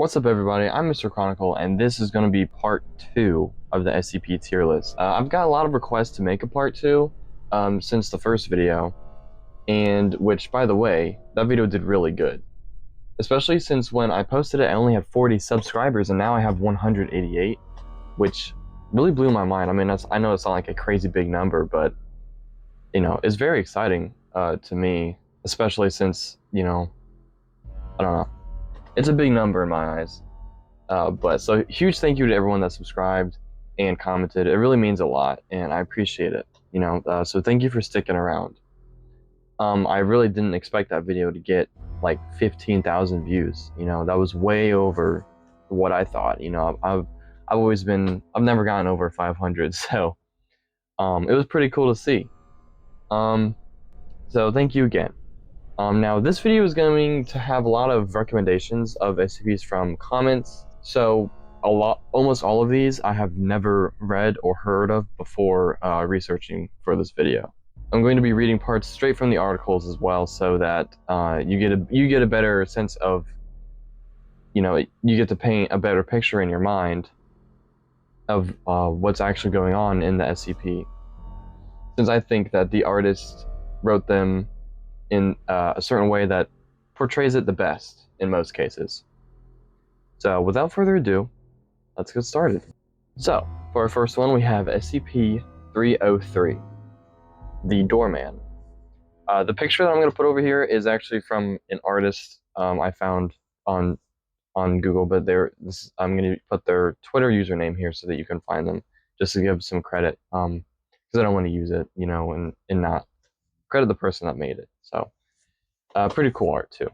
What's up, everybody? I'm Mr. Chronicle, and this is going to be part 2 of the SCP tier list. I've got a lot of requests to make a part 2 since the first video, and which, by the way, that video did really good. Especially since when I posted it, I only had 40 subscribers, and now I have 188, which really blew my mind. I mean, I know it's not like a crazy big number, but, you know, it's very exciting to me, especially since, you know, I don't know. It's a big number in my eyes. But so huge thank you to everyone that subscribed and commented. It really means a lot, and I appreciate it. You know, so thank you for sticking around. I really didn't expect that video to get like 15,000 views. You know, that was way over what I thought. You know, I've never gotten over 500, so it was pretty cool to see. So thank you again. Now this video is going to have a lot of recommendations of SCPs from comments. So almost all of these I have never read or heard of before researching for this video. I'm going to be reading parts straight from the articles as well, so that you get a better sense of, you know, you get to paint a better picture in your mind of what's actually going on in the SCP. Since I think that the artist wrote them in a certain way that portrays it the best in most cases. So without further ado, let's get started. So for our first one, we have SCP-303, the Doorman. The picture that I'm going to put over here is actually from an artist I found on Google, but I'm going to put their Twitter username here so that you can find them, just to give some credit, because I don't want to use it, you know, and not credit the person that made it. So, pretty cool art too.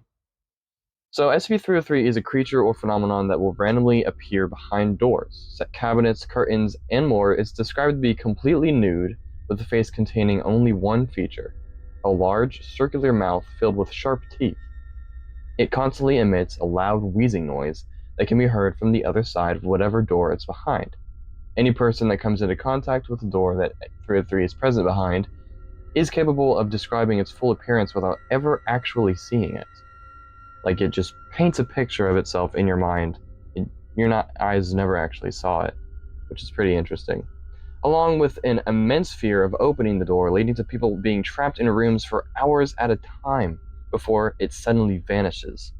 So SCP-303 is a creature or phenomenon that will randomly appear behind doors, set cabinets, curtains, and more. It's described to be completely nude, with a face containing only one feature, a large, circular mouth filled with sharp teeth. It constantly emits a loud wheezing noise that can be heard from the other side of whatever door it's behind. Any person that comes into contact with the door that 303 is present behind is capable of describing its full appearance without ever actually seeing it. Like, it just paints a picture of itself in your mind. Your eyes never actually saw it, which is pretty interesting. Along with an immense fear of opening the door, leading to people being trapped in rooms for hours at a time before it suddenly vanishes.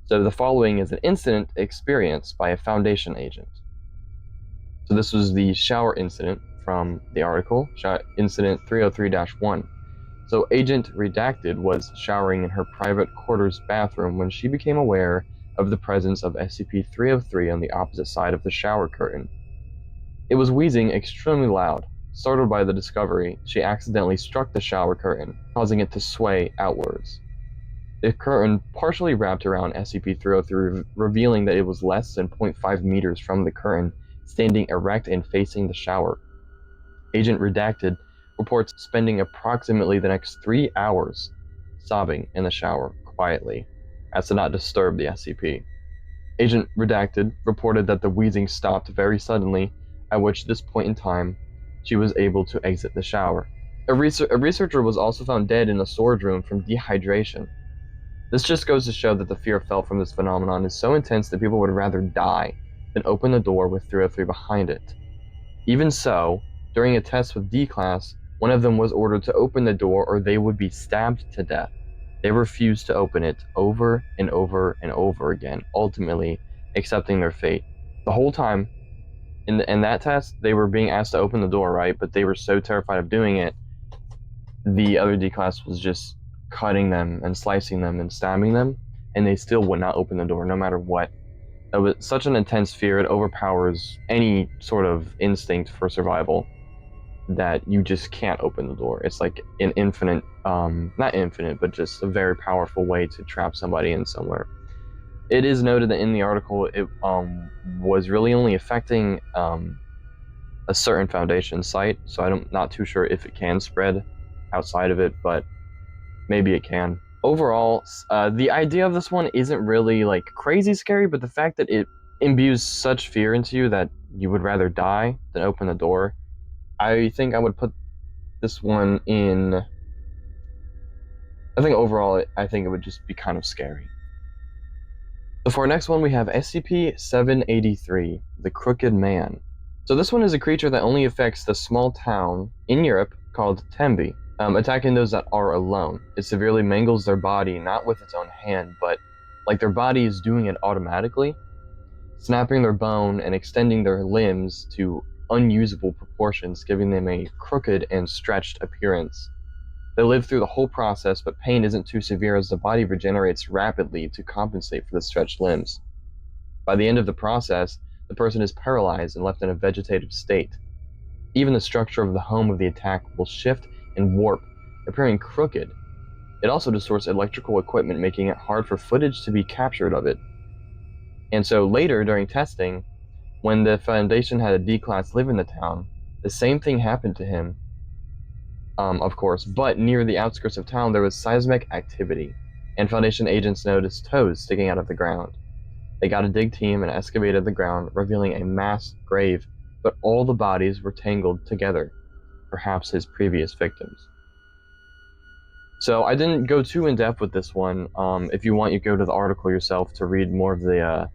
So the following is an incident experienced by a Foundation agent. So this was the shower incident from the article, Incident 303-1. So Agent Redacted was showering in her private quarters bathroom when she became aware of the presence of SCP-303 on the opposite side of the shower curtain. It was wheezing extremely loud. Startled by the discovery, she accidentally struck the shower curtain, causing it to sway outwards. The curtain partially wrapped around SCP-303, revealing that it was less than 0.5 meters from the curtain, standing erect and facing the shower. Agent Redacted reports spending approximately the next 3 hours sobbing in the shower quietly, as to not disturb the SCP. Agent Redacted reported that the wheezing stopped very suddenly, at this point in time she was able to exit the shower. A researcher was also found dead in a storage room from dehydration. This just goes to show that the fear felt from this phenomenon is so intense that people would rather die than open the door with 303 behind it. Even so, during a test with D-Class, one of them was ordered to open the door or they would be stabbed to death. They refused to open it over and over and over again, ultimately accepting their fate. The whole time, in that test, they were being asked to open the door, right? But they were so terrified of doing it, the other D-Class was just cutting them and slicing them and stabbing them, and they still would not open the door, no matter what. It was such an intense fear, it overpowers any sort of instinct for survival, that you just can't open the door. It's like an infinite, not infinite, but just a very powerful way to trap somebody in somewhere. It is noted that in the article, it was really only affecting a certain Foundation site, so I'm not too sure if it can spread outside of it, but maybe it can. Overall, the idea of this one isn't really like crazy scary, but the fact that it imbues such fear into you that you would rather die than open the door, I think I would put this one in. I think overall, I think it would just be kind of scary. So for our next one, we have SCP-783, the Crooked Man. So this one is a creature that only affects the small town in Europe called Tembi, attacking those that are alone. It severely mangles their body, not with its own hand, but like their body is doing it automatically, snapping their bone and extending their limbs to unusable proportions, giving them a crooked and stretched appearance. They live through the whole process, but pain isn't too severe as the body regenerates rapidly to compensate for the stretched limbs. By the end of the process, the person is paralyzed and left in a vegetative state. Even the structure of the home of the attack will shift and warp, appearing crooked. It also distorts electrical equipment, making it hard for footage to be captured of it. And so later, during testing, when the Foundation had a D-Class live in the town, the same thing happened to him, of course, but near the outskirts of town there was seismic activity, and Foundation agents noticed toes sticking out of the ground. They got a dig team and excavated the ground, revealing a mass grave, but all the bodies were tangled together, perhaps his previous victims. So I didn't go too in-depth with this one. If you want, you go to the article yourself to read more of the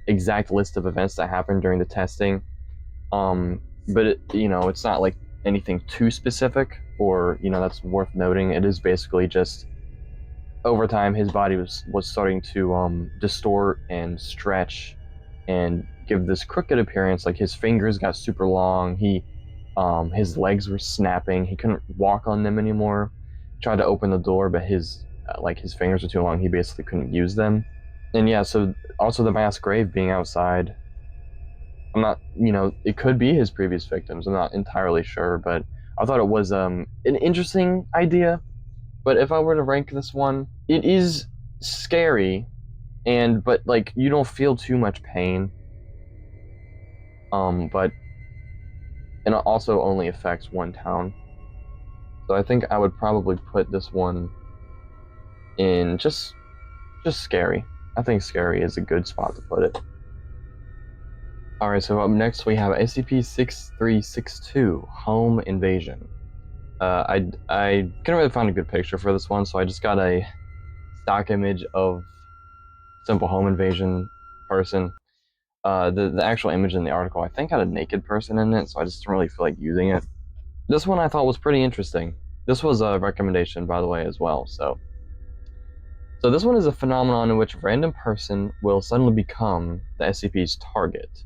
exact list of events that happened during the testing. But it's not like anything too specific, or that's worth noting. It is basically just over time his body was starting to distort and stretch and give this crooked appearance. Like his fingers got super long. His legs were snapping. He couldn't walk on them anymore. Tried to open the door, but his fingers were too long. He basically couldn't use them. And yeah, so also the mass grave being outside. I'm not, it could be his previous victims. I'm not entirely sure, but I thought it was an interesting idea. But if I were to rank this one, it is scary, but like you don't feel too much pain. But it also only affects one town. So I think I would probably put this one in just scary. I think scary is a good spot to put it. Alright, so up next we have SCP-6362, Home Invasion. I couldn't really find a good picture for this one, so I just got a stock image of simple home invasion person. The actual image in the article, I think, had a naked person in it, so I just didn't really feel like using it. This one I thought was pretty interesting. This was a recommendation, by the way, as well, so this one is a phenomenon in which a random person will suddenly become the SCP's target.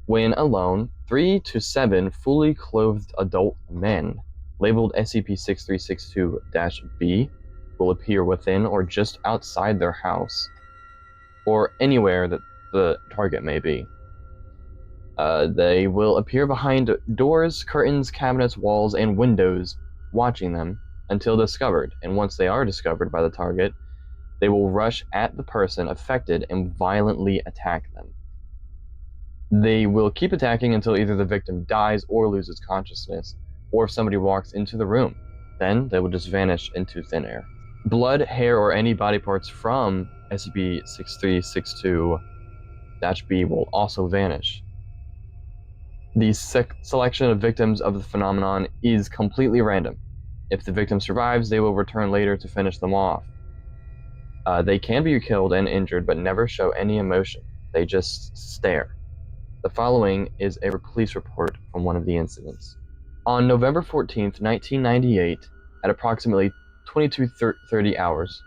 When alone, 3 to 7 fully clothed adult men, labeled SCP-6362-B, will appear within or just outside their house, or anywhere that the target may be. They will appear behind doors, curtains, cabinets, walls, and windows, watching them until discovered, and once they are discovered by the target, they will rush at the person affected and violently attack them. They will keep attacking until either the victim dies or loses consciousness, or if somebody walks into the room. Then they will just vanish into thin air. Blood, hair, or any body parts from SCP-6362-B will also vanish. The selection of victims of the phenomenon is completely random. If the victim survives, they will return later to finish them off. They can be killed and injured, but never show any emotion. They just stare. The following is a police report from one of the incidents. On November 14th, 1998, at approximately 22:30 hours,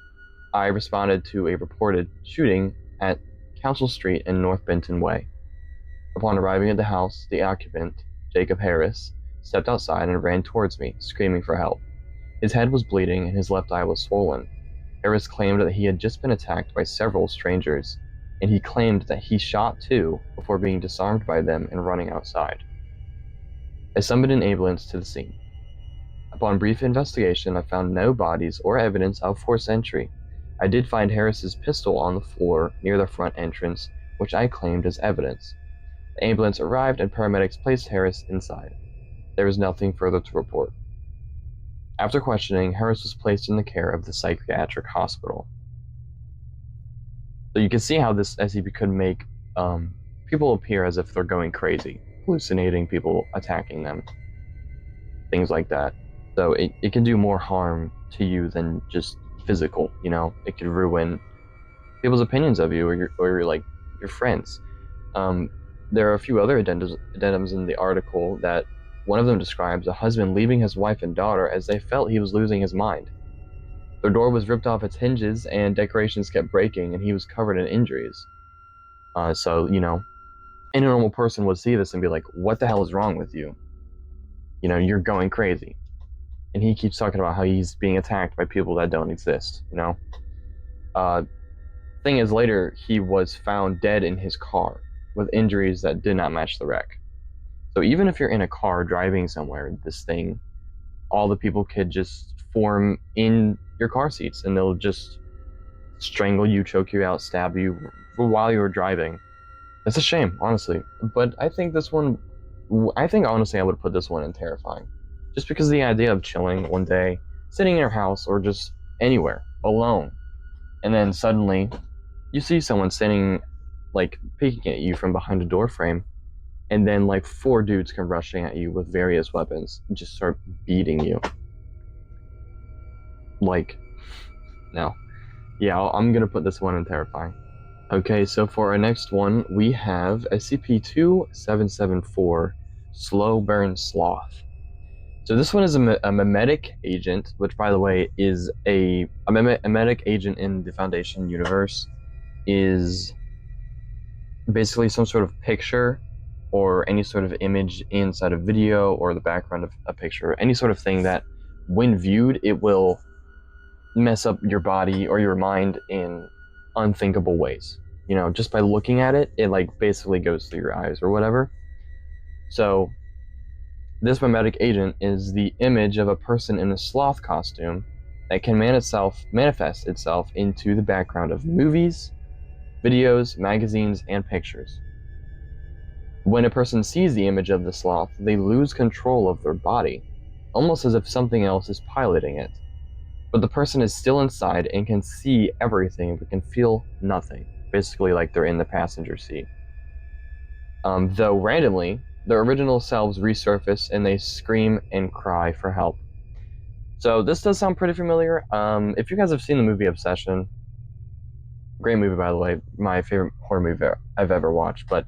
I responded to a reported shooting at Council Street and North Benton Way. Upon arriving at the house, the occupant, Jacob Harris, stepped outside and ran towards me, screaming for help. His head was bleeding and his left eye was swollen. Harris claimed that he had just been attacked by several strangers, and he claimed that he shot two before being disarmed by them and running outside. I summoned an ambulance to the scene. Upon brief investigation, I found no bodies or evidence of forced entry. I did find Harris's pistol on the floor near the front entrance, which I claimed as evidence. The ambulance arrived and paramedics placed Harris inside. There was nothing further to report. After questioning, Harris was placed in the care of the psychiatric hospital. So you can see how this SCP could make people appear as if they're going crazy, hallucinating, people attacking them, things like that. So it can do more harm to you than just physical, It could ruin people's opinions of you or like your friends. Um, there are a few other addendums in the article that one of them describes a husband leaving his wife and daughter as they felt he was losing his mind. Their door was ripped off its hinges and decorations kept breaking, and he was covered in injuries. So, any normal person would see this and be like, what the hell is wrong with you? You're going crazy. And he keeps talking about how he's being attacked by people that don't exist, Thing is, later, he was found dead in his car with injuries that did not match the wreck. So even if you're in a car driving somewhere, all the people could just form in your car seats and they'll just strangle you, choke you out, stab you while you're driving. It's a shame, honestly. But I think honestly I would put this one in terrifying. Just because the idea of chilling one day, sitting in your house or just anywhere, alone, and then suddenly you see someone standing, like, peeking at you from behind a door frame, and then, like, 4 dudes come rushing at you with various weapons and just start beating you. Like, no. Yeah, I'm gonna put this one in terrifying. Okay, so for our next one, we have SCP-2774, Slow Burn Sloth. So this one is a memetic agent, which, by the way, is a memetic agent in the Foundation universe is basically some sort of picture or any sort of image inside a video or the background of a picture, any sort of thing that, when viewed, it will mess up your body or your mind in unthinkable ways. Just by looking at it, it like basically goes through your eyes or whatever. So this memetic agent is the image of a person in a sloth costume that can manifest itself into the background of movies, videos, magazines, and pictures. When a person sees the image of the sloth, they lose control of their body, almost as if something else is piloting it. But the person is still inside and can see everything but can feel nothing, basically like they're in the passenger seat. Though randomly, their original selves resurface and they scream and cry for help. So this does sound pretty familiar. If you guys have seen the movie Obsession, great movie, by the way, my favorite horror movie I've ever watched, but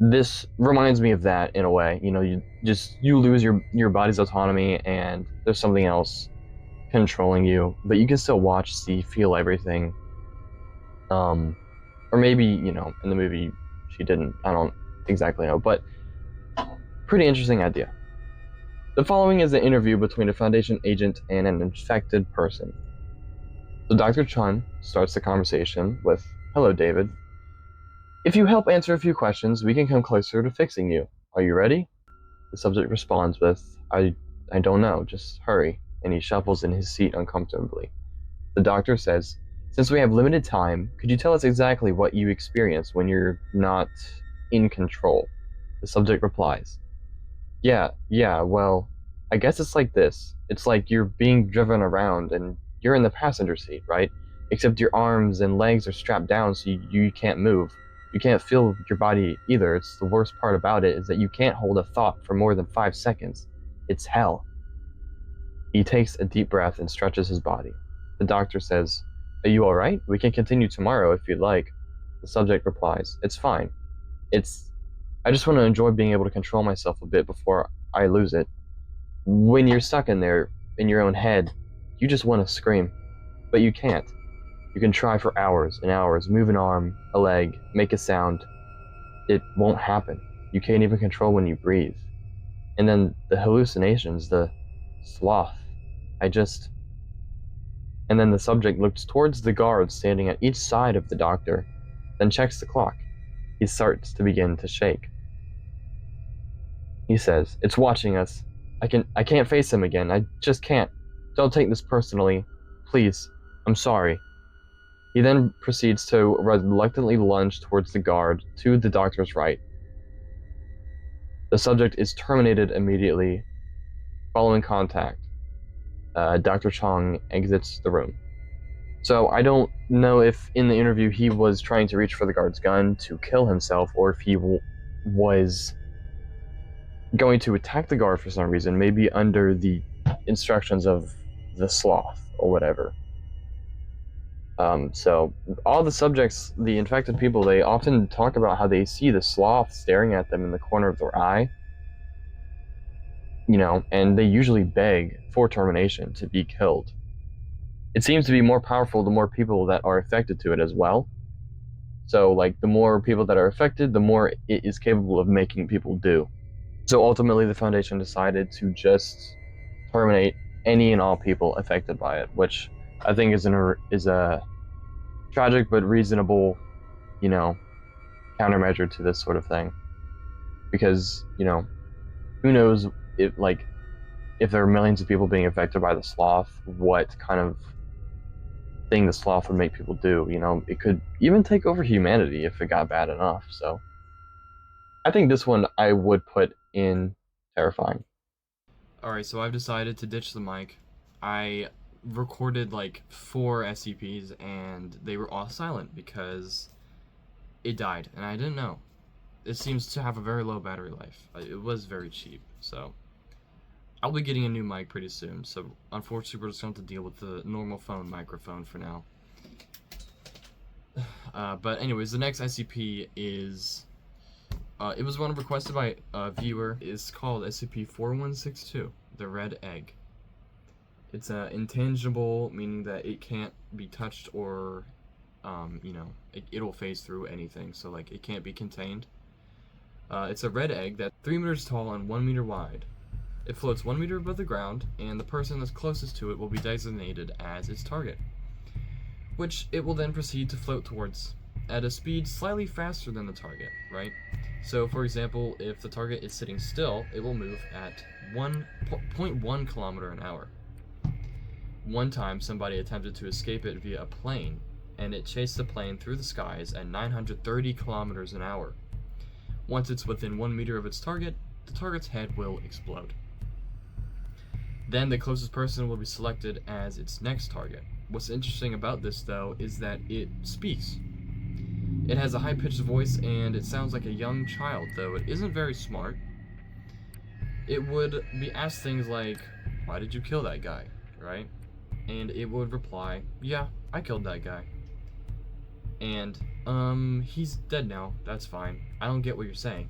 this reminds me of that in a way. You lose your body's autonomy and there's something else controlling you, but you can still watch, see, feel everything. Or maybe, in the movie she didn't. I don't exactly know, but pretty interesting idea. The following is an interview between a Foundation agent and an infected person. So Dr. Chun starts the conversation with, "Hello, David. If you help answer a few questions, we can come closer to fixing you. Are you ready?" The subject responds with, I don't know, just hurry," and he shuffles in his seat uncomfortably. The doctor says, "Since we have limited time, could you tell us exactly what you experience when you're not in control?" The subject replies, Yeah, well, I guess it's like this. It's like you're being driven around and you're in the passenger seat, right? Except your arms and legs are strapped down so you can't move. You can't feel your body either. It's the worst part about it is that you can't hold a thought for more than 5 seconds. It's hell." He takes a deep breath and stretches his body. The doctor says, "Are you alright? We can continue tomorrow if you'd like." The subject replies, "It's fine. I just want to enjoy being able to control myself a bit before I lose it." When you're stuck in there, in your own head, you just want to scream, but you can't. You can try for hours and hours, move an arm, a leg, make a sound. It won't happen. You can't even control when you breathe. And then the hallucinations, the sloth. And then the subject looks towards the guards standing at each side of the doctor, then checks the clock. He starts to begin to shake. He says, "It's watching us. I can't face him again. I just can't. Don't take this personally. Please. I'm sorry." He then proceeds to reluctantly lunge towards the guard to the doctor's right. The subject is terminated immediately. Following contact, Dr. Chong exits the room. So I don't know if in the interview he was trying to reach for the guard's gun to kill himself, or if he was going to attack the guard for some reason, maybe under the instructions of the sloth or whatever. So all the subjects, the infected people, they often talk about how they see the sloth staring at them in the corner of their eye, and they usually beg for termination to be killed. It seems to be more powerful the more people that are affected to it as well. So, like, the more people that are affected, the more it is capable of making people do. So ultimately, the Foundation decided to just terminate any and all people affected by it, which I think is a tragic but reasonable, you know, countermeasure to this sort of thing. Because who knows if there are millions of people being affected by the sloth, what kind of thing the sloth would make people do. It could even take over humanity if it got bad enough. So I think this one I would put in terrifying. Alright, so I've decided to ditch the mic. I recorded like 4 SCPs and they were all silent because it died and I didn't know. It seems to have a very low battery life. It was very cheap, so I'll be getting a new mic pretty soon. So unfortunately, we're just going to have to deal with the normal phone microphone for now. But anyways, the next SCP is it was one requested by a viewer. It's called SCP-4162, the Red Egg. It's intangible, meaning that it can't be touched or, it'll phase through anything. So like it can't be contained. It's a red egg that's 3 meters tall and 1 meter wide. It floats 1 meter above the ground, and the person that's closest to it will be designated as its target, which it will then proceed to float towards at a speed slightly faster than the target, right? So for example, if the target is sitting still, it will move at 1.1 kilometer an hour. One time, somebody attempted to escape it via a plane, and it chased the plane through the skies at 930 kilometers an hour. Once it's within 1 meter of its target, the target's head will explode. Then the closest person will be selected as its next target. What's interesting about this, though, is that it speaks. It has a high-pitched voice, and it sounds like a young child, though it isn't very smart. It would be asked things like, "Why did you kill that guy?" right? And it would reply, "Yeah, I killed that guy." And, he's dead now, that's fine. I don't get what you're saying.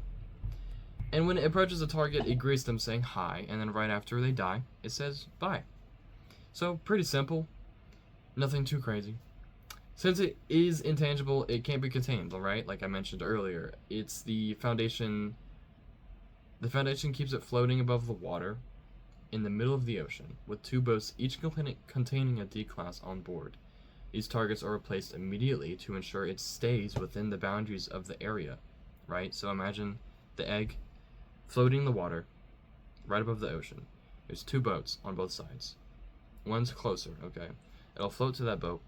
And when it approaches a target, it greets them saying hi, and then right after they die, it says bye. So, pretty simple. Nothing too crazy. Since it is intangible, it can't be contained, alright? Like I mentioned earlier, it's the Foundation. The Foundation keeps it floating above the water in the middle of the ocean, with 2 boats each containing a D-class on board. These targets are replaced immediately to ensure it stays within the boundaries of the area, right? So imagine the egg floating in the water right above the ocean. There's 2 boats on both sides. One's closer, okay? It'll float to that boat,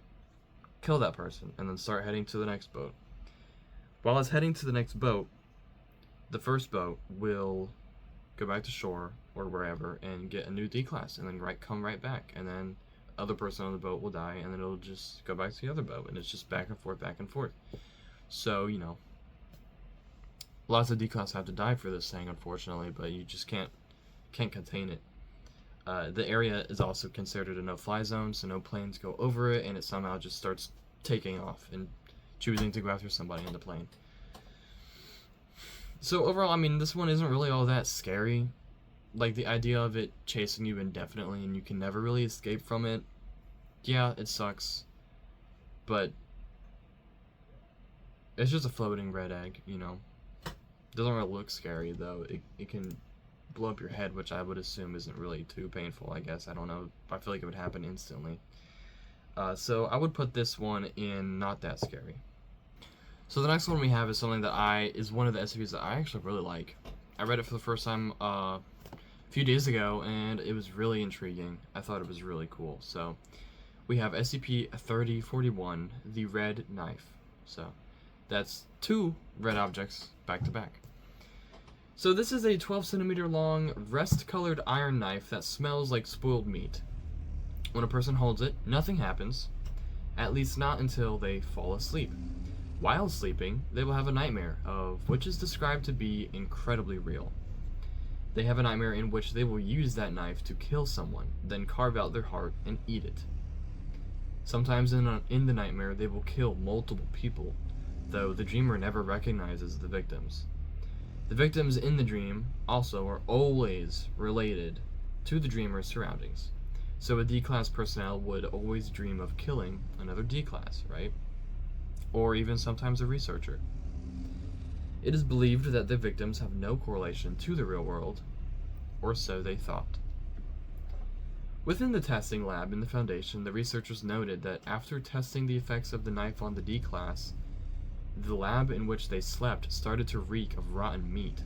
kill that person, and then start heading to the next boat. While it's heading to the next boat, the first boat will go back to shore or wherever and get a new D-class, and then come right back, and then other person on the boat will die, and then it'll just go back to the other boat, and it's just back and forth, back and forth. So, lots of D-class have to die for this thing, unfortunately, but you just can't contain it. The area is also considered a no-fly zone, so no planes go over it, and it somehow just starts taking off and choosing to go after somebody in the plane. So overall, I mean, this one isn't really all that scary. Like, the idea of it chasing you indefinitely and you can never really escape from it, yeah, it sucks. But it's just a floating red egg, Doesn't really look scary, though. It can blow up your head, which I would assume isn't really too painful, I guess. I don't know. I feel like it would happen instantly. So I would put this one in not that scary. So the next one we have is something that is one of the SCPs that I actually really like. I read it for the first time a few days ago, and it was really intriguing. I thought it was really cool. So we have SCP-3041, the Red Knife. So that's 2 red objects back to back. So this is a 12 centimeter long, rust-colored iron knife that smells like spoiled meat. When a person holds it, nothing happens, at least not until they fall asleep. While sleeping, they will have a nightmare, of which is described to be incredibly real. They have a nightmare in which they will use that knife to kill someone, then carve out their heart and eat it. Sometimes in the nightmare, they will kill multiple people, though the dreamer never recognizes the victims. The victims in the dream also are always related to the dreamer's surroundings. So a D-class personnel would always dream of killing another D-class, right? Or even sometimes a researcher. It is believed that the victims have no correlation to the real world, or so they thought. Within the testing lab in the Foundation, the researchers noted that after testing the effects of the knife on the D-class, the lab in which they slept started to reek of rotten meat.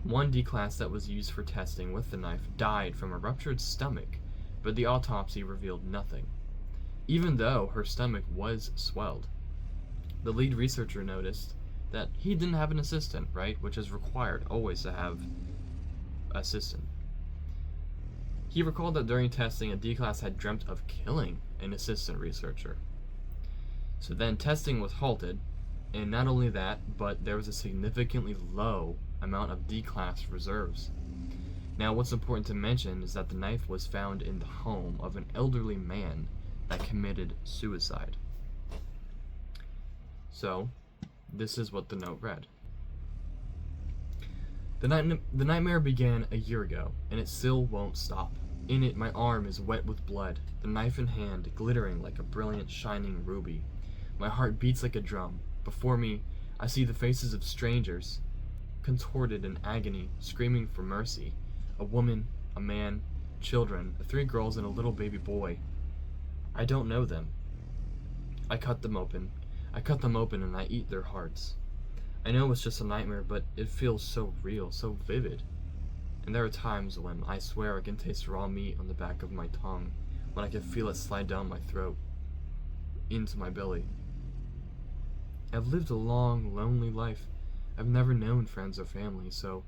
One D-class that was used for testing with the knife died from a ruptured stomach, but the autopsy revealed nothing, even though her stomach was swelled. The lead researcher noticed that he didn't have an assistant, right? Which is required always to have an assistant. He recalled that during testing, a D-class had dreamt of killing an assistant researcher. So then testing was halted, and not only that, but there was a significantly low amount of D-class reserves. Now, what's important to mention is that the knife was found in the home of an elderly man that committed suicide. So, this is what the note read. The nightmare began a year ago, and it still won't stop. In it, my arm is wet with blood, the knife in hand glittering like a brilliant, shining ruby. My heart beats like a drum. Before me, I see the faces of strangers, contorted in agony, screaming for mercy. A woman, a man, children, 3 girls, and a little baby boy. I don't know them. I cut them open and I eat their hearts. I know it's just a nightmare, but it feels so real, so vivid. And there are times when I swear I can taste raw meat on the back of my tongue, when I can feel it slide down my throat, into my belly. I've lived a long, lonely life. I've never known friends or family, so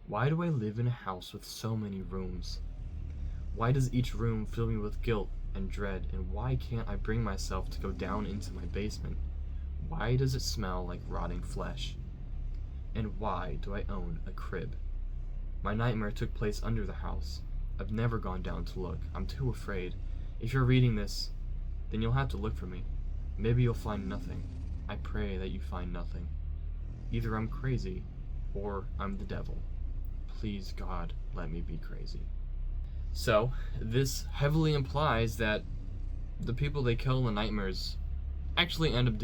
why do I live in a house with so many rooms? Why does each room fill me with guilt and dread, and why can't I bring myself to go down into my basement? Why does it smell like rotting flesh? And why do I own a crib? My nightmare took place under the house. I've never gone down to look. I'm too afraid. If you're reading this, then you'll have to look for me. Maybe you'll find nothing. I pray that you find nothing. Either I'm crazy, or I'm the devil. Please, God, let me be crazy. So, this heavily implies that the people they kill in the nightmares actually end up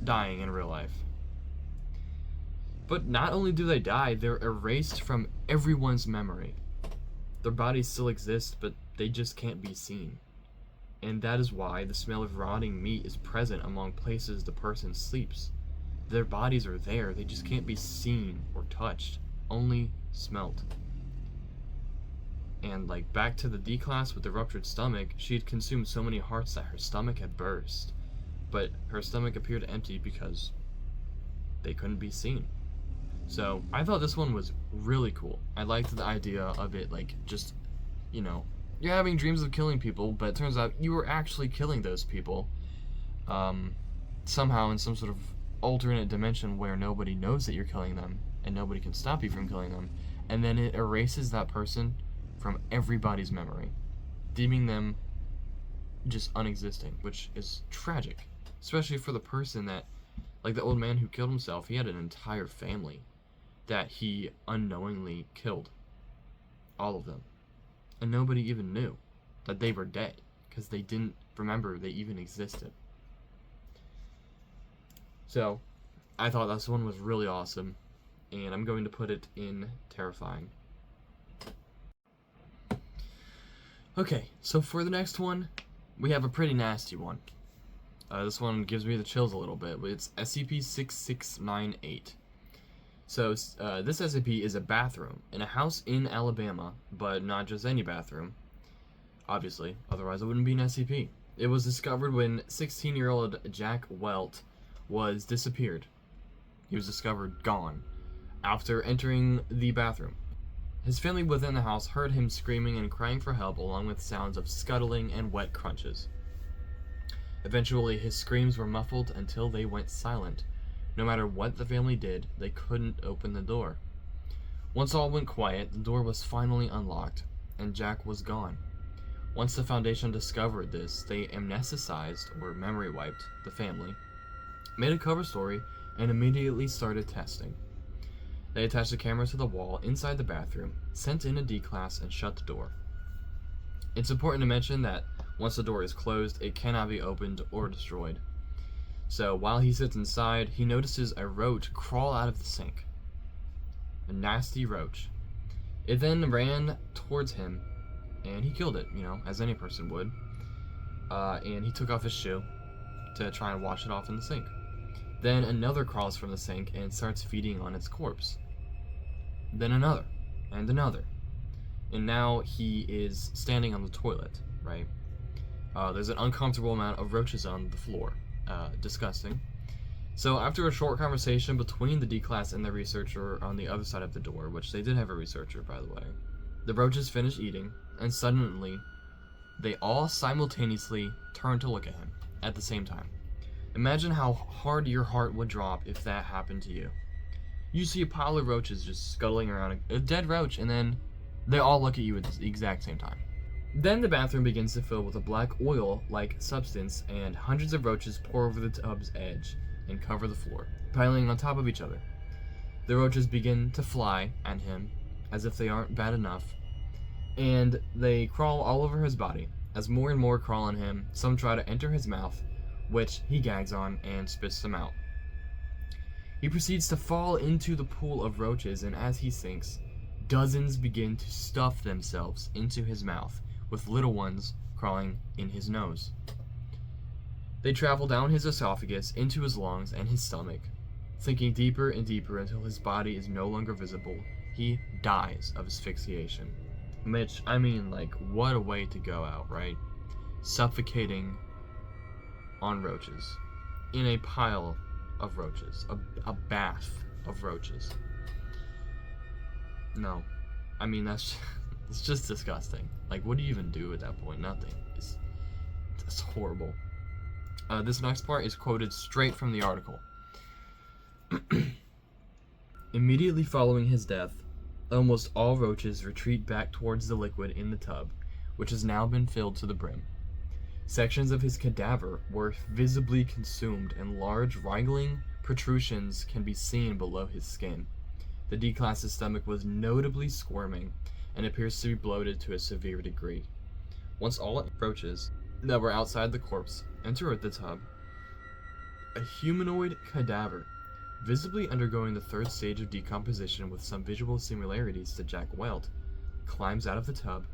dying in real life. But not only do they die, they're erased from everyone's memory. Their bodies still exist, but they just can't be seen. And that is why the smell of rotting meat is present among places the person sleeps. Their bodies are there, they just can't be seen or touched, only smelt. And like back to the D-class with the ruptured stomach, she had consumed so many hearts that her stomach had burst. But her stomach appeared empty because they couldn't be seen. So I thought this one was really cool. I liked the idea of it, like, just, you know, you're having dreams of killing people, but it turns out you were actually killing those people somehow in some sort of alternate dimension where nobody knows that you're killing them and nobody can stop you from killing them, and then it erases that person from everybody's memory, deeming them just unexisting, which is tragic, especially for the person that, like the old man who killed himself. He had an entire family that he unknowingly killed, all of them, and nobody even knew that they were dead because they didn't remember they even existed. So I thought this one was really awesome, and I'm going to put it in terrifying. Okay, so for the next one, we have a pretty nasty one. This one gives me the chills a little bit, but it's SCP-6698. So, this SCP is a bathroom in a house in Alabama, but not just any bathroom, obviously, otherwise it wouldn't be an SCP. It was discovered when 16-year-old Jack Welt was disappeared. He was discovered gone after entering the bathroom. His family within the house heard him screaming and crying for help, along with sounds of scuttling and wet crunches. Eventually, his screams were muffled until they went silent. No matter what the family did, they couldn't open the door. Once all went quiet, the door was finally unlocked, and Jack was gone. Once the Foundation discovered this, they amnesticized, or memory wiped, the family, made a cover story, and immediately started testing. They attached the camera to the wall inside the bathroom, sent in a D-class, and shut the door. It's important to mention that once the door is closed, it cannot be opened or destroyed. So while he sits inside, he notices a roach crawl out of the sink. A nasty roach. It then ran towards him, and he killed it, as any person would. And he took off his shoe to try and wash it off in the sink. Then another crawls from the sink and starts feeding on its corpse. Then another, and another. And now he is standing on the toilet, right? There's an uncomfortable amount of roaches on the floor. Disgusting. So after a short conversation between the D-class and the researcher on the other side of the door, which they did have a researcher, by the way, the roaches finish eating, and suddenly they all simultaneously turn to look at him at the same time. Imagine how hard your heart would drop if that happened to you. You see a pile of roaches just scuttling around, a dead roach, and then they all look at you at the exact same time. Then the bathroom begins to fill with a black oil-like substance, and hundreds of roaches pour over the tub's edge and cover the floor, piling on top of each other. The roaches begin to fly at him, as if they aren't bad enough, and they crawl all over his body. As more and more crawl on him, some try to enter his mouth, which he gags on and spits them out. He proceeds to fall into the pool of roaches, and as he sinks, dozens begin to stuff themselves into his mouth, with little ones crawling in his nose. They travel down his esophagus, into his lungs and his stomach, sinking deeper and deeper until his body is no longer visible. He dies of asphyxiation. Which, what a way to go out, right? Suffocating on roaches. In a pile of roaches. A bath of roaches. No. It's just disgusting. What do you even do at that point? Nothing. It's horrible. This next part is quoted straight from the article. Immediately following his death, almost all roaches retreat back towards the liquid in the tub, which has now been filled to the brim. Sections of his cadaver were visibly consumed, and large wriggling protrusions can be seen below his skin. The D-class's stomach was notably squirming, and appears to be bloated to a severe degree. Once all roaches that were outside the corpse enter the tub, a humanoid cadaver, visibly undergoing the third stage of decomposition with some visual similarities to Jack Welt, climbs out of the tub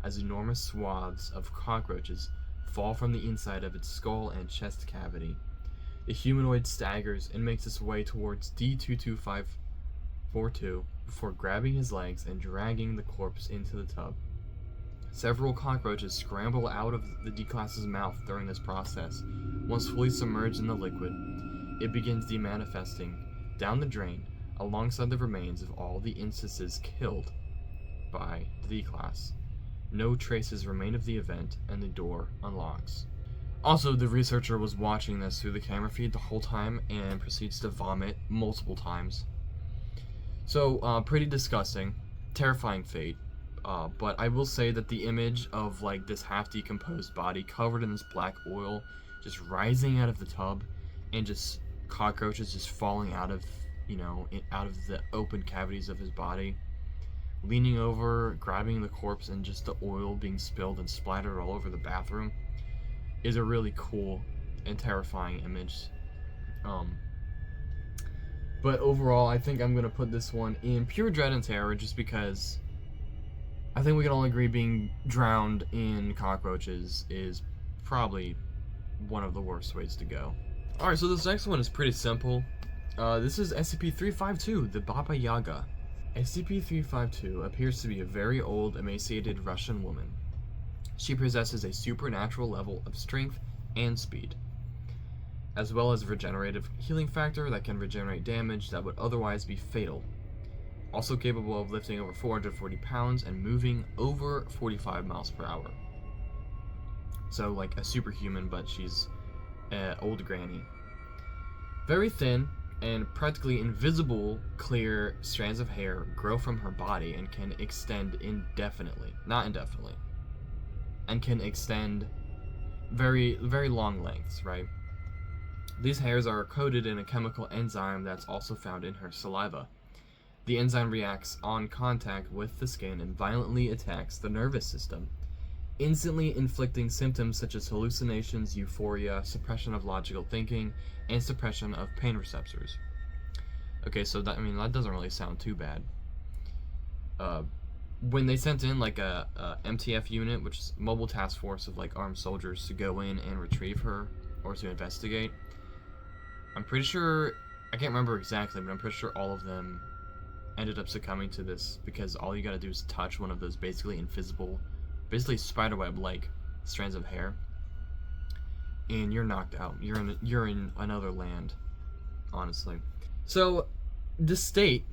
as enormous swaths of cockroaches fall from the inside of its skull and chest cavity. The humanoid staggers and makes its way towards D22542 before grabbing his legs and dragging the corpse into the tub. Several cockroaches scramble out of the D-class's mouth during this process. Once fully submerged in the liquid, it begins demanifesting down the drain alongside the remains of all the instances killed by the D-class. No traces remain of the event, and the door unlocks. Also, the researcher was watching this through the camera feed the whole time and proceeds to vomit multiple times. So, pretty disgusting, terrifying fate. But I will say that the image of this half decomposed body covered in this black oil just rising out of the tub, and just cockroaches just falling out of the open cavities of his body, leaning over, grabbing the corpse, and just the oil being spilled and splattered all over the bathroom, is a really cool and terrifying image. But overall, I think I'm going to put this one in pure dread and terror, just because I think we can all agree being drowned in cockroaches is probably one of the worst ways to go. Alright, so this next one is pretty simple. This is SCP-352, the Baba Yaga. SCP-352 appears to be a very old, emaciated Russian woman. She possesses a supernatural level of strength and speed, as well as a regenerative healing factor that can regenerate damage that would otherwise be fatal. Also capable of lifting over 440 pounds and moving over 45 miles per hour. So like a superhuman, but she's an old granny. Very thin and practically invisible clear strands of hair grow from her body and can extend indefinitely. Not indefinitely. and can extend very, very long lengths, right? These hairs are coated in a chemical enzyme that's also found in her saliva. The enzyme reacts on contact with the skin and violently attacks the nervous system, instantly inflicting symptoms such as hallucinations, euphoria, suppression of logical thinking, and suppression of pain receptors. Okay, so that doesn't really sound too bad. When they sent in like a MTF unit, which is Mobile Task Force of like armed soldiers, to go in and retrieve her or to investigate, I'm pretty sure, I can't remember exactly, but I'm pretty sure all of them ended up succumbing to this because all you gotta do is touch one of those basically invisible, basically spiderweb like strands of hair, and you're knocked out. You're in another land, honestly. So the state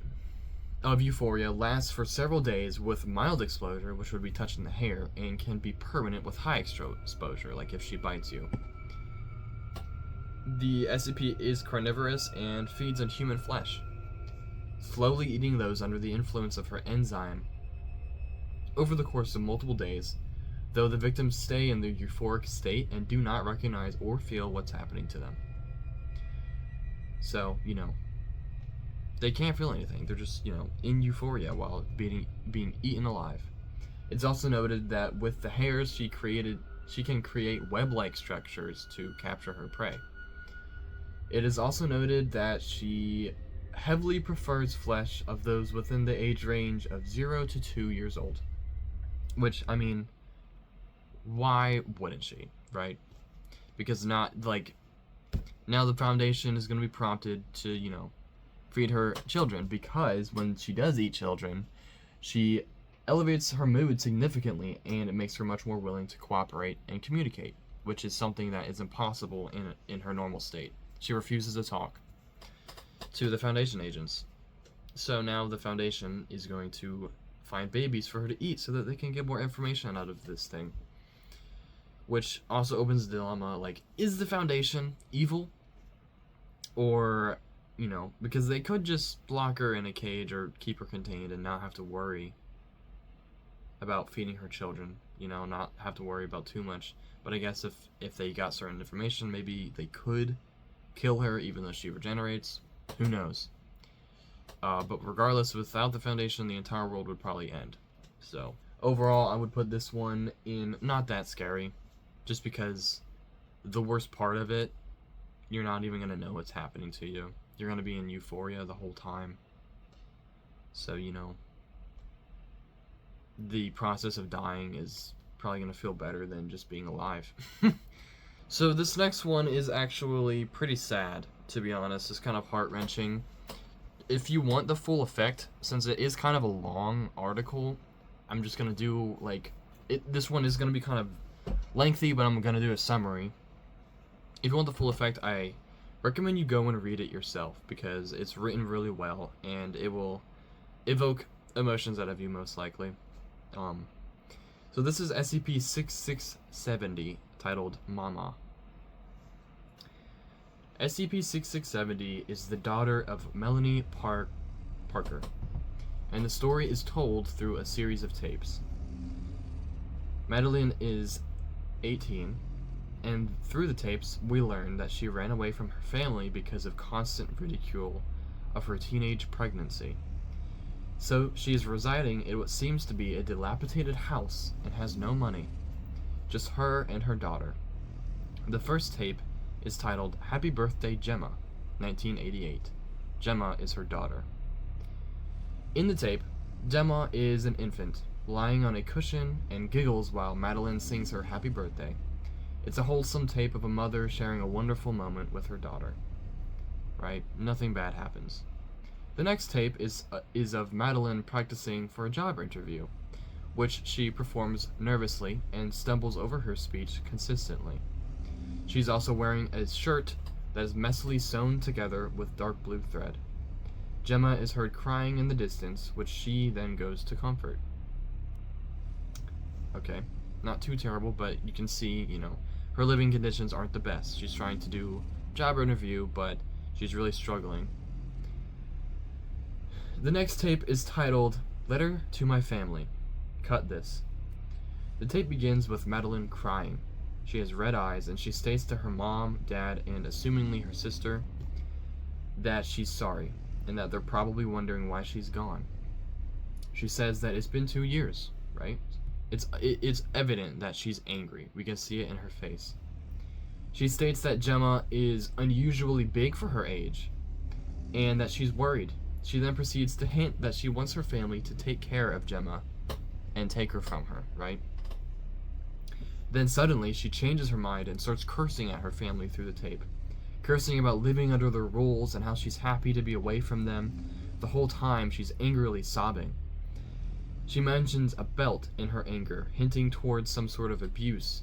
of euphoria lasts for several days with mild exposure, which would be touching the hair, and can be permanent with high exposure, like if she bites you. The SCP is carnivorous and feeds on human flesh, slowly eating those under the influence of her enzyme. Over the course of multiple days, though the victims stay in their euphoric state and do not recognize or feel what's happening to them. So, they can't feel anything. They're just, in euphoria while being eaten alive. It's also noted that with the hairs she can create web-like structures to capture her prey. It is also noted that she heavily prefers flesh of those within the age range of 0 to 2 years old. Which, why wouldn't she, right? Because now the Foundation is going to be prompted to, feed her children, because when she does eat children, she elevates her mood significantly, and it makes her much more willing to cooperate and communicate, which is something that is impossible in her normal state. She refuses to talk to the Foundation agents. So now the Foundation is going to find babies for her to eat so that they can get more information out of this thing. Which also opens the dilemma, is the Foundation evil? Or, because they could just lock her in a cage or keep her contained and not have to worry about feeding her children, not have to worry about too much. But I guess if they got certain information, maybe they could kill her even though she regenerates. Who knows? But regardless, without the Foundation, the entire world would probably end. So, overall, I would put this one in not that scary, just because the worst part of it, you're not even going to know what's happening to you. You're going to be in euphoria the whole time. So, the process of dying is probably going to feel better than just being alive. So this next one is actually pretty sad, to be honest. It's kind of heart-wrenching. If you want the full effect, since it is kind of a long article, I'm just going to do, this one is going to be kind of lengthy, but I'm going to do a summary. If you want the full effect, I recommend you go and read it yourself, because it's written really well, and it will evoke emotions out of you, most likely. So this is SCP-6670, titled Mama. SCP-6670 is the daughter of Melanie Parker, and the story is told through a series of tapes. Madeline is 18, and through the tapes, we learn that she ran away from her family because of constant ridicule of her teenage pregnancy. So she is residing in what seems to be a dilapidated house and has no money. Just her and her daughter. The first tape is titled Happy Birthday Gemma, 1988. Gemma is her daughter. In the tape, Gemma is an infant, lying on a cushion and giggles while Madeline sings her happy birthday. It's a wholesome tape of a mother sharing a wonderful moment with her daughter. Right? Nothing bad happens. The next tape is of Madeline practicing for a job interview, which she performs nervously and stumbles over her speech consistently. She's also wearing a shirt that is messily sewn together with dark blue thread. Gemma is heard crying in the distance, which she then goes to comfort. Okay, not too terrible, but you can see, her living conditions aren't the best. She's trying to do a job interview, but she's really struggling. The next tape is titled Letter to My Family. Cut this. The tape begins with Madeline crying. She has red eyes, and she states to her mom, dad, and assumingly her sister that she's sorry, and that they're probably wondering why she's gone. She says that it's been 2 years, right? It's evident that she's angry. We can see it in her face. She states that Gemma is unusually big for her age, and that she's worried. She then proceeds to hint that she wants her family to take care of Gemma and take her from her, right? Then suddenly she changes her mind and starts cursing at her family through the tape. Cursing about living under their rules and how she's happy to be away from them. The whole time she's angrily sobbing. She mentions a belt in her anger, hinting towards some sort of abuse,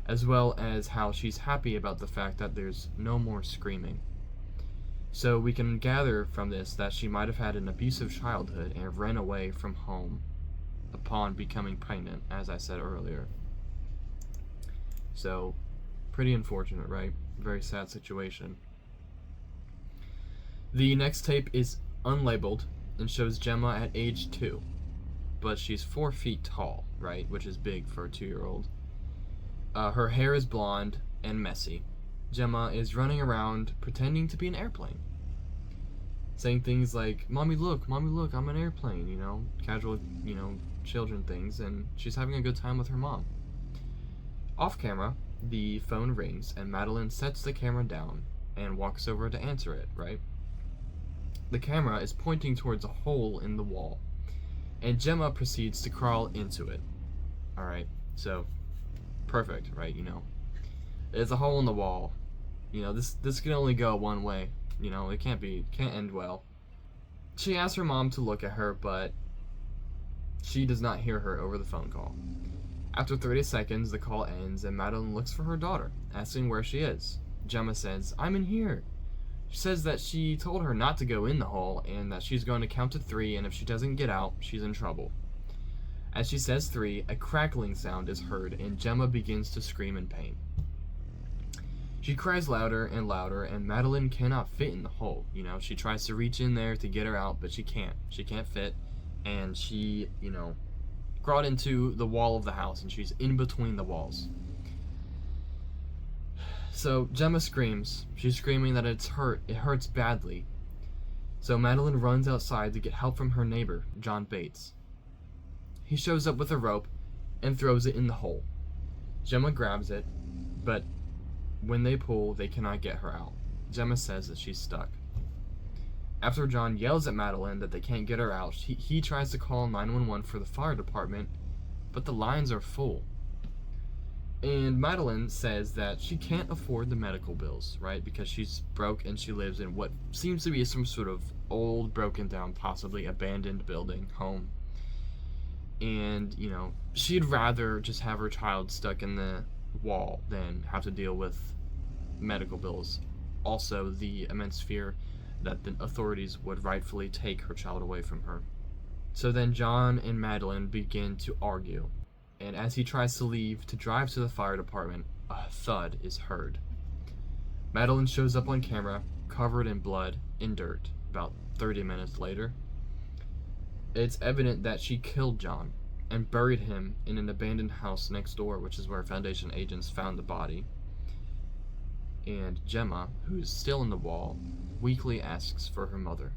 as well as how she's happy about the fact that there's no more screaming. So we can gather from this that she might have had an abusive childhood and ran away from home upon becoming pregnant, as I said earlier. So, pretty unfortunate, right? Very sad situation. The next tape is unlabeled and shows Gemma at age 2, but she's 4 feet tall, right? Which is big for a 2-year-old. Her hair is blonde and messy. Gemma is running around pretending to be an airplane, saying things like, mommy look, I'm an airplane, you know, casual, you know, children things, and she's having a good time with her mom. Off camera, the phone rings and Madeline sets the camera down and walks over to answer it, right? The camera is pointing towards a hole in the wall, and Gemma proceeds to crawl into it. Alright, so, perfect, right, you know. There's a hole in the wall. You know, this can only go one way. You know, it can't end well. She asks her mom to look at her, but she does not hear her over the phone call. After 30 seconds, the call ends and Madeline looks for her daughter, asking where she is. Gemma says, I'm in here. She says that she told her not to go in the hole and that she's going to count to 3, and if she doesn't get out, she's in trouble. As she says 3, a crackling sound is heard and Gemma begins to scream in pain. She cries louder and louder, and Madeline cannot fit in the hole. You know, she tries to reach in there to get her out, but she can't. She can't fit, and she, you know, crawled into the wall of the house, and she's in between the walls. So Gemma screams. She's screaming that it hurts badly. So Madeline runs outside to get help from her neighbor, John Bates. He shows up with a rope and throws it in the hole. Gemma grabs it, but when they pull, they cannot get her out. Gemma says that she's stuck. After John yells at Madeline that they can't get her out, he tries to call 911 for the fire department, but the lines are full. And Madeline says that she can't afford the medical bills, right? Because she's broke and she lives in what seems to be some sort of old, broken down, possibly abandoned building, home. And, you know, she'd rather just have her child stuck in the wall than have to deal with medical bills. Also, the immense fear that the authorities would rightfully take her child away from her. So then John and Madeline begin to argue, and as he tries to leave to drive to the fire department, a thud is heard. Madeline shows up on camera, covered in blood and dirt, about 30 minutes later. It's evident that she killed John and buried him in an abandoned house next door, which is where Foundation agents found the body. And Gemma, who's still in the wall, weakly asks for her mother.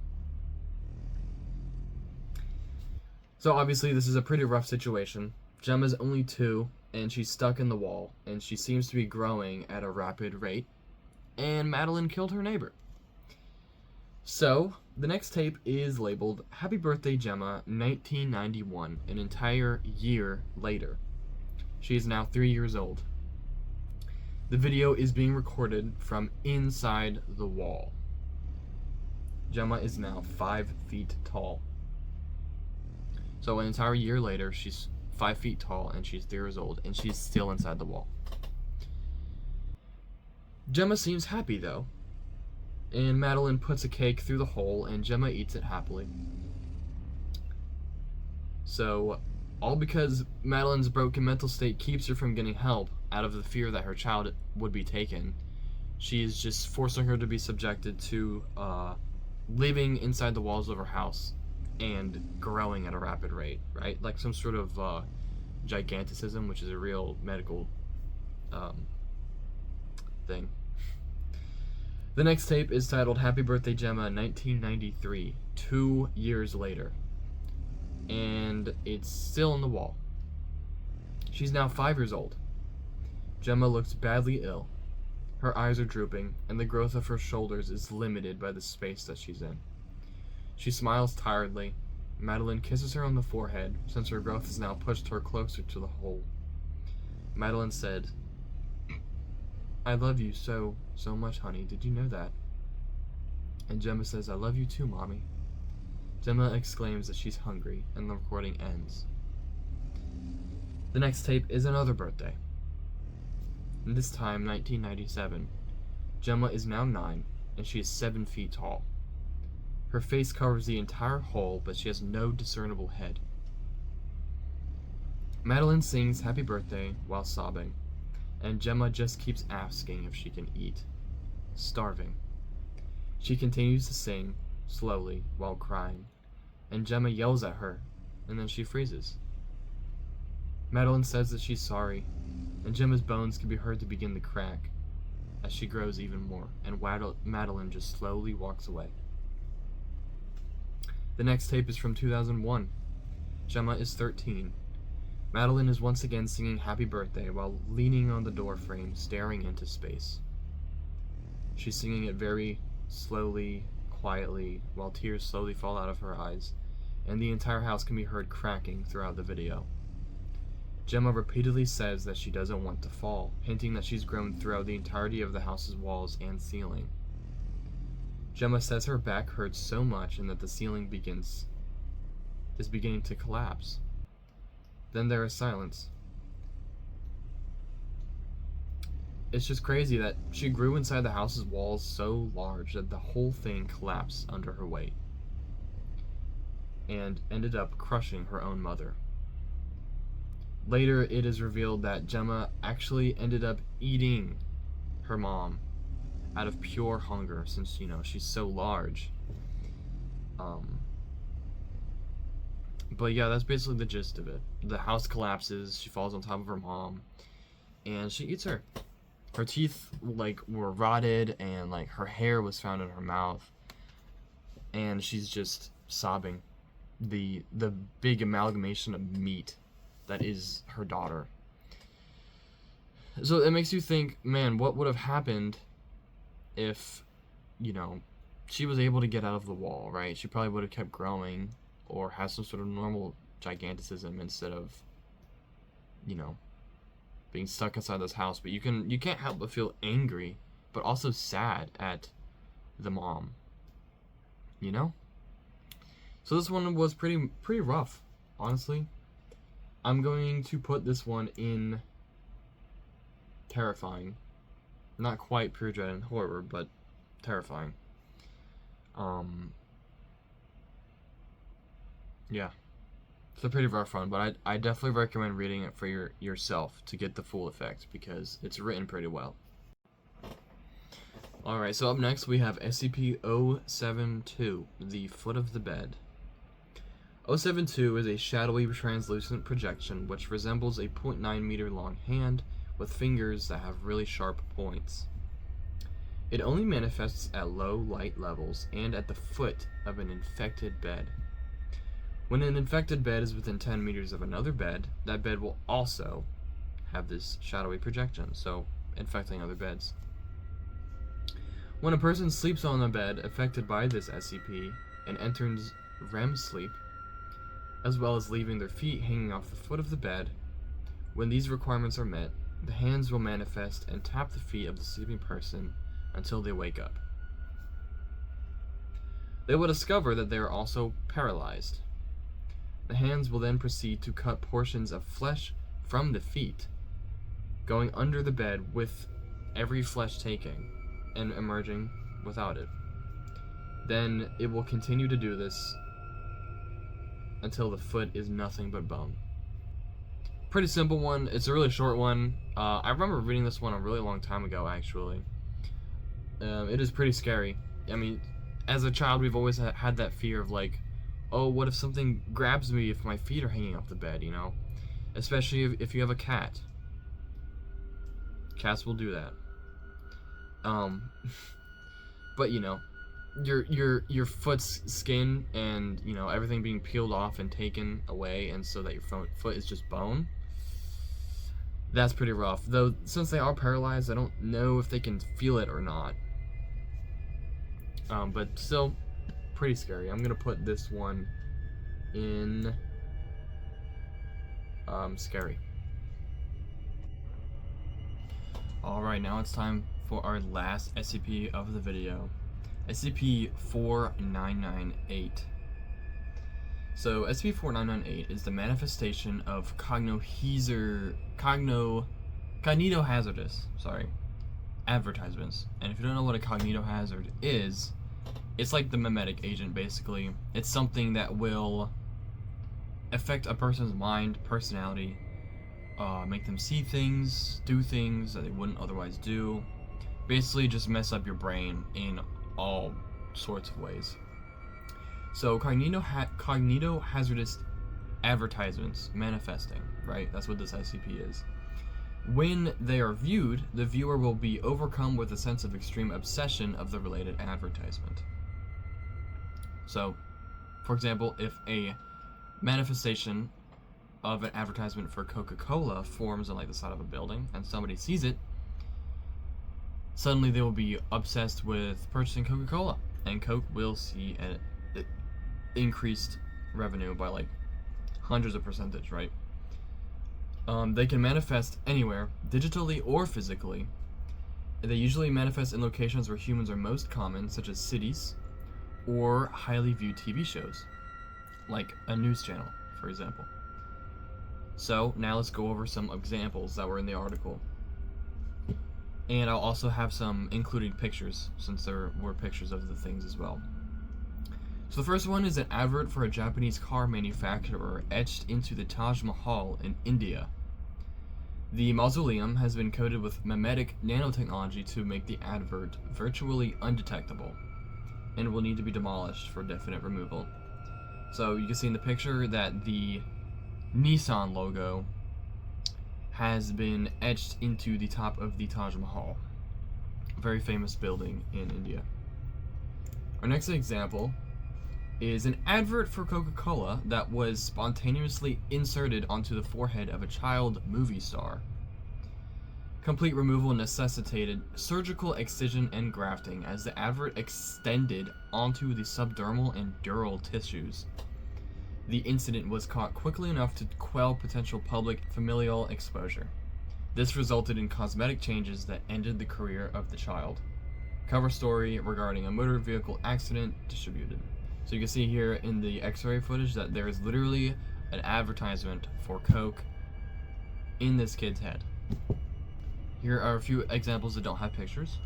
So obviously this is a pretty rough situation. Gemma's only 2, and she's stuck in the wall, and she seems to be growing at a rapid rate, and Madeline killed her neighbor. So, the next tape is labeled Happy Birthday Gemma 1991, an entire year later. She is now 3 years old. The video is being recorded from inside the wall. Gemma is now 5 feet tall. So an entire year later, she's 5 feet tall and she's 3 years old, and she's still inside the wall. Gemma seems happy though, and Madeline puts a cake through the hole and Gemma eats it happily. So, all because Madeline's broken mental state keeps her from getting help out of the fear that her child would be taken. She is just forcing her to be subjected to living inside the walls of her house and growing at a rapid rate, right? Like some sort of giganticism, which is a real medical thing. The next tape is titled Happy Birthday Gemma 1993, 2 years later. And it's still on the wall. She's now 5 years old. Gemma looks badly ill. Her eyes are drooping, and the growth of her shoulders is limited by the space that she's in. She smiles tiredly. Madeline kisses her on the forehead, since her growth has now pushed her closer to the hole. Madeline said, "I love you so much, honey. Did you know that?" And Gemma says, "I love you too, Mommy." Gemma exclaims that she's hungry, and the recording ends. The next tape is another birthday. And this time, 1997. Gemma is now 9, and she is 7 feet tall. Her face covers the entire hole, but she has no discernible head. Madeline sings Happy Birthday while sobbing, and Gemma just keeps asking if she can eat. Starving. She continues to sing, slowly, while crying, and Gemma yells at her, and then she freezes. Madeline says that she's sorry, and Gemma's bones can be heard to begin to crack as she grows even more, and Madeline just slowly walks away. The next tape is from 2001. Gemma is 13. Madeline is once again singing Happy Birthday while leaning on the door frame, staring into space. She's singing it very slowly, quietly, while tears slowly fall out of her eyes, and the entire house can be heard cracking throughout the video. Gemma repeatedly says that she doesn't want to fall, hinting that she's grown throughout the entirety of the house's walls and ceiling. Gemma says her back hurts so much and that the ceiling is beginning to collapse. Then there is silence. It's just crazy that she grew inside the house's walls so large that the whole thing collapsed under her weight and ended up crushing her own mother. Later, it is revealed that Gemma actually ended up eating her mom out of pure hunger, since, she's so large. But yeah, that's basically the gist of it. The house collapses, she falls on top of her mom, and she eats her. Her teeth, were rotted, and, her hair was found in her mouth, and she's just sobbing. The big amalgamation of meat that is her daughter. So it makes you think, man, what would have happened if, she was able to get out of the wall, right? She probably would have kept growing, or has some sort of normal giganticism instead of, being stuck inside this house. But you can't help but feel angry, but also sad at the mom. So this one was pretty rough, honestly. I'm going to put this one in terrifying. Not quite pure dread and horror, but terrifying. Yeah. It's a pretty rough one, but I definitely recommend reading it for yourself to get the full effect, because it's written pretty well. Alright, so up next we have SCP-072, the Foot of the Bed. 072 is a shadowy translucent projection which resembles a 0.9 meter long hand with fingers that have really sharp points. It only manifests at low light levels and at the foot of an infected bed. When an infected bed is within 10 meters of another bed, that bed will also have this shadowy projection, so infecting other beds. When a person sleeps on a bed affected by this SCP and enters REM sleep, as well as leaving their feet hanging off the foot of the bed, when these requirements are met, the hands will manifest and tap the feet of the sleeping person until they wake up. They will discover that they are also paralyzed. The hands will then proceed to cut portions of flesh from the feet, going under the bed with every flesh taken and emerging without it. Then it will continue to do this until the foot is nothing but bone. Pretty simple one. It's a really short one. I remember reading this one a really long time ago, actually. It is pretty scary. I mean, as a child, we've always had that fear of oh, what if something grabs me if my feet are hanging off the bed, especially if you have a cat. Cats will do that. But you know, your foot's skin and you know everything being peeled off and taken away, and so that your foot is just bone. That's pretty rough. Though since they are paralyzed, I don't know if they can feel it or not. But still, pretty scary. I'm gonna put this one in scary. Alright, now it's time for our last SCP of the video. SCP-4998. So, SCP-4998 is the manifestation of cognitohazardous advertisements. And if you don't know what a cognitohazard is, it's like the memetic agent, basically. It's something that will affect a person's mind, personality, make them see things, do things that they wouldn't otherwise do. Basically, just mess up your brain in all sorts of ways. So, cognitohazardous advertisements manifesting, right? That's what this SCP is. When they are viewed, the viewer will be overcome with a sense of extreme obsession of the related advertisement. So, for example, if a manifestation of an advertisement for Coca-Cola forms on like the side of a building and somebody sees it, suddenly they will be obsessed with purchasing Coca-Cola, and Coke will see an increased revenue by like hundreds of percentage, right? They can manifest anywhere, digitally or physically. They usually manifest in locations where humans are most common, such as cities, or highly viewed TV shows, like a news channel, for example. So, now let's go over some examples that were in the article. And I'll also have some including pictures, since there were pictures of the things as well. So the first one is an advert for a Japanese car manufacturer etched into the Taj Mahal in India. The mausoleum has been coated with memetic nanotechnology to make the advert virtually undetectable, and will need to be demolished for definite removal. So you can see in the picture that the Nissan logo has been etched into the top of the Taj Mahal, a very famous building in India. Our next example is an advert for Coca-Cola that was spontaneously inserted onto the forehead of a child movie star. Complete removal necessitated surgical excision and grafting as the advert extended onto the subdermal and dural tissues. The incident was caught quickly enough to quell potential public familial exposure. This resulted in cosmetic changes that ended the career of the child. Cover story regarding a motor vehicle accident distributed. So you can see here in the X-ray footage that there is literally an advertisement for Coke in this kid's head. Here are a few examples that don't have pictures.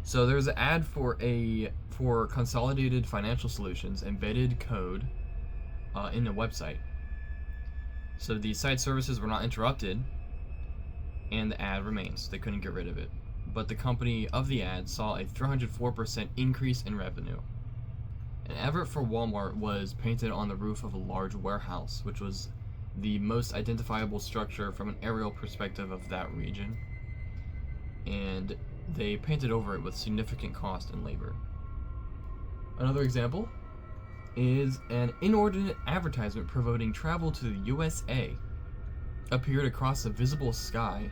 So there's an ad for Consolidated Financial Solutions embedded code in the website. So the site services were not interrupted, and the ad remains. They couldn't get rid of it. But the company of the ad saw a 304% increase in revenue. An advert for Walmart was painted on the roof of a large warehouse, which was the most identifiable structure from an aerial perspective of that region. And they painted over it with significant cost and labor. Another example is an inordinate advertisement promoting travel to the USA appeared across the visible sky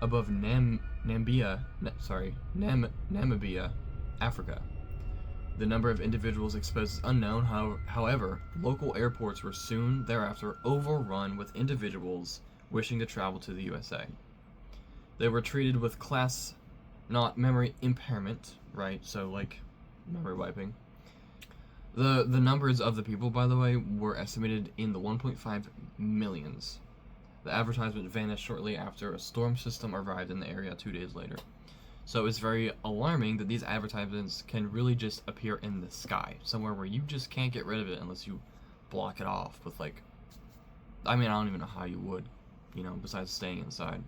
above Namibia, Africa. The number of individuals exposed is unknown, however, local airports were soon thereafter overrun with individuals wishing to travel to the USA. They were treated with class, not memory impairment, right? So like memory wiping. The numbers of the people, by the way, were estimated in the 1.5 millions. The advertisement vanished shortly after a storm system arrived in the area 2 days later. So it's very alarming that these advertisements can really just appear in the sky, somewhere where you just can't get rid of it unless you block it off with like, I mean, I don't even know how you would, besides staying inside.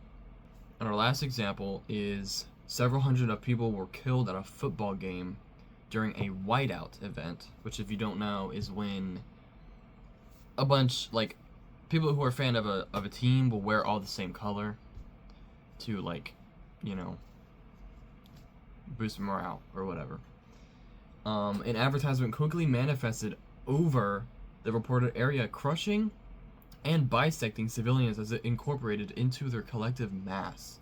And our last example is several hundred of people were killed at a football game during a whiteout event, which if you don't know is when a bunch, like, people who are a fan of a team will wear all the same color to, like, you know, boost morale or whatever. An advertisement quickly manifested over the reported area, crushing and bisecting civilians as it incorporated into their collective mass.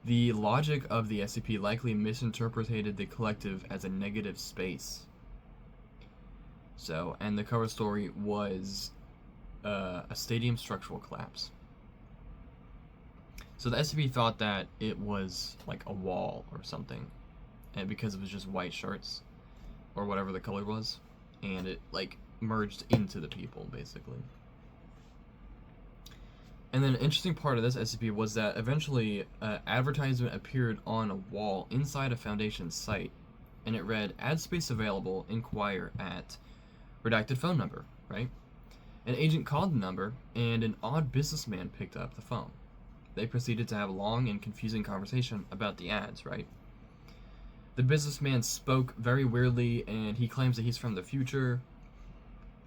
The logic of the SCP likely misinterpreted the collective as a negative space. So, and the cover story was a stadium structural collapse. So the SCP thought that it was like a wall or something, and because it was just white shirts or whatever the color was, and it like merged into the people basically. And then an interesting part of this SCP was that eventually an advertisement appeared on a wall inside a Foundation site, and it read, "Ad space available, inquire at," redacted phone number, right? An agent called the number, and an odd businessman picked up the phone. They proceeded to have a long and confusing conversation about the ads, right? The businessman spoke very weirdly, and he claims that he's from the future,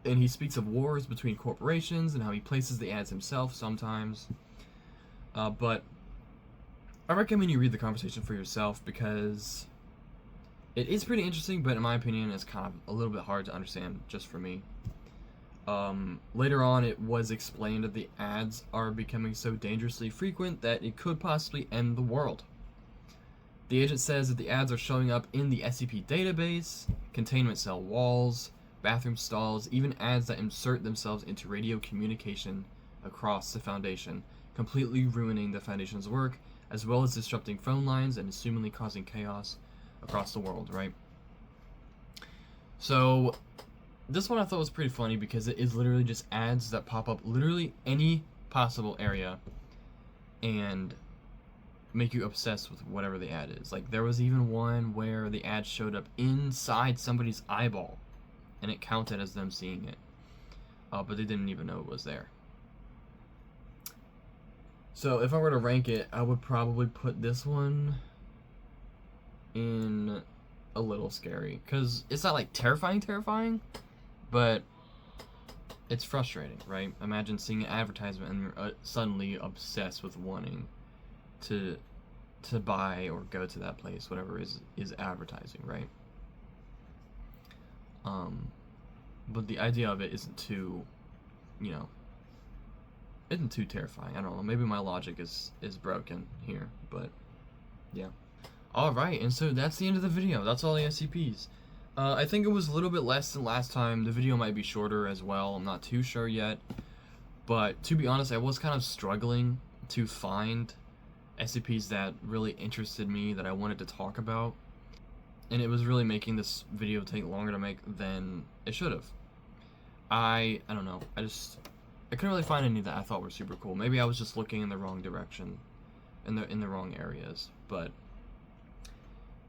and he speaks of wars between corporations and how he places the ads himself sometimes. But I recommend you read the conversation for yourself because it is pretty interesting, but in my opinion, it's kind of a little bit hard to understand just for me. Later on, it was explained that the ads are becoming so dangerously frequent that it could possibly end the world. The agent says that the ads are showing up in the SCP database, containment cell walls, bathroom stalls, even ads that insert themselves into radio communication across the Foundation, completely ruining the Foundation's work, as well as disrupting phone lines and assumingly causing chaos across the world, right? So this one I thought was pretty funny because it is literally just ads that pop up literally any possible area and make you obsessed with whatever the ad is. Like, there was even one where the ad showed up inside somebody's eyeball and it counted as them seeing it, but they didn't even know it was there. So if I were to rank it, I would probably put this one in a little scary, because it's not like terrifying, but it's frustrating, right? Imagine seeing an advertisement and you're suddenly obsessed with wanting to buy or go to that place, whatever is advertising, right? But the idea of it isn't too, isn't too terrifying. I don't know, maybe my logic is broken here, but yeah. Alright, and so that's the end of the video. That's all the SCPs. I think it was a little bit less than last time. The video might be shorter as well. I'm not too sure yet. But to be honest, I was kind of struggling to find SCPs that really interested me, that I wanted to talk about. And it was really making this video take longer to make than it should have. I don't know. I couldn't really find any that I thought were super cool. Maybe I was just looking in the wrong direction, in the wrong areas. But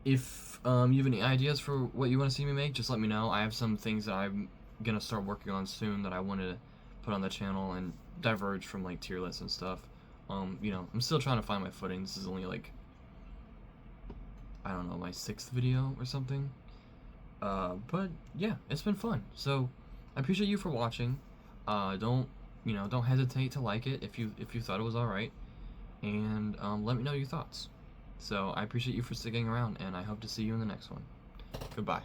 if you have any ideas for what you want to see me make, just let me know. I have some things that I'm gonna start working on soon that I want to put on the channel and diverge from like tier lists and stuff. I'm still trying to find my footing. This is only like, I don't know, my 6th video or something. But yeah, it's been fun. So I appreciate you for watching. Don't hesitate to like it if you thought it was alright, and let me know your thoughts. So I appreciate you for sticking around, and I hope to see you in the next one. Goodbye.